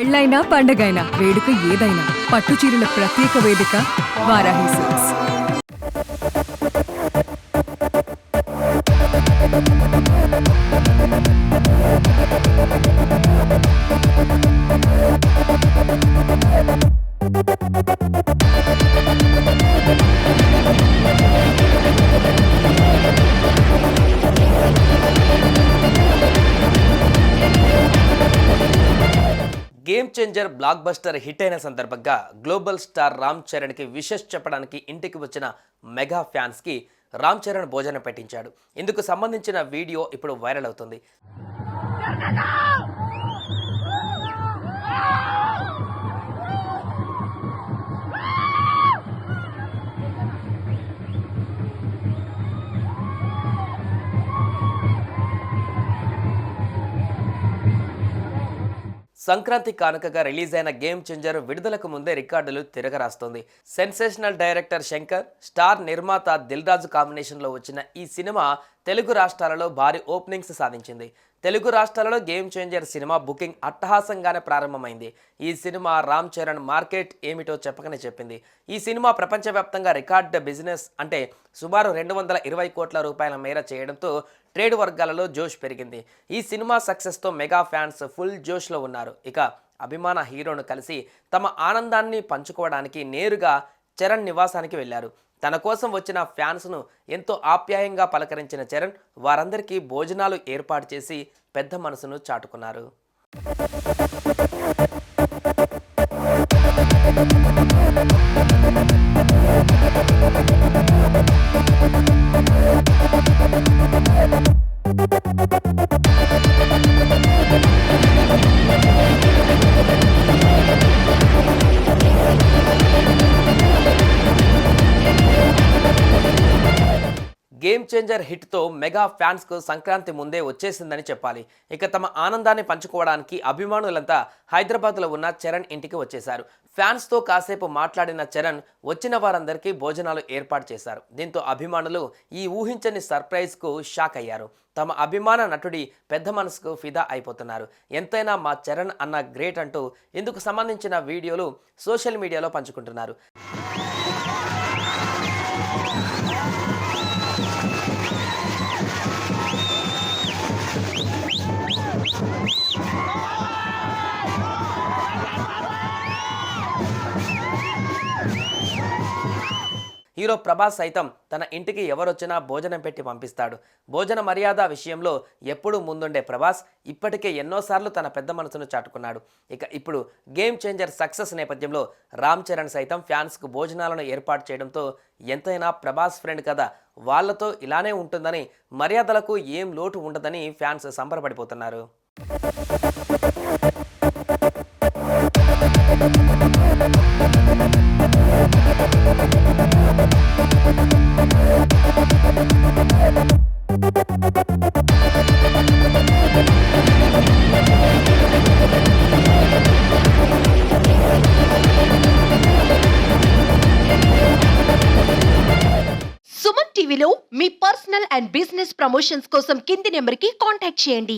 పెళ్ళైనా పండగైనా వేడుక ఏదైనా పట్టు చీరల ప్రత్యేక వేదిక Varahi silks. Game changer block buster hit అయిన సందర్భంగా గ్లోబల్ స్టార్ రామ్ చరణ్కి విషెస్ చెప్పడానికి ఇంటికి వచ్చిన మెగా ఫ్యాన్స్కి రామ్ చరణ్ భోజనం పెట్టించాడు. ఇందుకు సంబంధించిన వీడియో ఇప్పుడు వైరల్ అవుతుంది. సంక్రాంతి కానుకగా రిలీజ్ అయిన గేమ్ చేంజర్ విడుదలకు ముందే రికార్డులు తిరగరాస్తోంది. సెన్సేషనల్ డైరెక్టర్ శంకర్, స్టార్ నిర్మాత దిల్ రాజు కాంబినేషన్లో వచ్చిన ఈ సినిమా తెలుగు రాష్ట్రాలలో భారీ ఓపెనింగ్స్ సాధించింది. తెలుగు రాష్ట్రాలలో గేమ్ చేంజర్ సినిమా బుకింగ్ అట్టహాసంగానే ప్రారంభమైంది. ఈ సినిమా రామ్ చరణ్ మార్కెట్ ఏమిటో చెప్పకనే చెప్పింది. ఈ సినిమా ప్రపంచవ్యాప్తంగా రికార్డ్ బిజినెస్ అంటే సుమారు 220 కోట్ల రూపాయల మేర చేయడంతో ట్రేడ్ వర్గాలలో జోష్ పెరిగింది. ఈ సినిమా సక్సెస్తో మెగా ఫ్యాన్స్ ఫుల్ జోష్లో ఉన్నారు. ఇక అభిమాన హీరోను కలిసి తమ ఆనందాన్ని పంచుకోవడానికి నేరుగా చరణ్ నివాసానికి వెళ్లారు. తన కోసం వచ్చిన ఫ్యాన్స్ను ఎంతో ఆప్యాయంగా పలకరించిన చరణ్ వారందరికీ భోజనాలు ఏర్పాటు చేసి పెద్ద మనసును చాటుకున్నారు. గేమ్ చేంజర్ హిట్తో మెగా ఫ్యాన్స్కు సంక్రాంతి ముందే వచ్చేసిందని చెప్పాలి. ఇక తమ ఆనందాన్ని పంచుకోవడానికి అభిమానులంతా హైదరాబాద్లో ఉన్న చరణ్ ఇంటికి వచ్చేశారు. ఫ్యాన్స్తో కాసేపు మాట్లాడిన చరణ్ వచ్చిన వారందరికీ భోజనాలు ఏర్పాటు చేశారు. దీంతో అభిమానులు ఈ ఊహించని సర్ప్రైజ్కు షాక్ అయ్యారు. తమ అభిమాన నటుడి పెద్ద మనసుకు ఫిదా అయిపోతున్నారు. ఎంతైనా మా చరణ్ అన్న గ్రేట్ అంటూ ఇందుకు సంబంధించిన వీడియోలు సోషల్ మీడియాలో పంచుకుంటున్నారు. హీరో ప్రభాస్ సైతం తన ఇంటికి ఎవరొచ్చినా భోజనం పెట్టి పంపిస్తాడు. భోజన మర్యాద విషయంలో ఎప్పుడూ ముందుండే ప్రభాస్ ఇప్పటికే ఎన్నోసార్లు తన పెద్ద మనసును చాటుకున్నాడు. ఇక ఇప్పుడు గేమ్ చేంజర్ సక్సెస్ నేపథ్యంలో రామ్ చరణ్ సైతం ఫ్యాన్స్కు భోజనాలను ఏర్పాటు చేయడంతో ఎంతైనా ప్రభాస్ ఫ్రెండ్ కదా, వాళ్లతో ఇలానే ఉంటుందని, మర్యాదలకు ఏం లోటు ఉండదని ఫ్యాన్స్ సంబరపడిపోతున్నారు. సుమన్ టీవీలో మీ పర్సనల్ అండ్ బిజినెస్ ప్రమోషన్స్ కోసం కింది నెంబర్కి కాంటాక్ట్ చేయండి.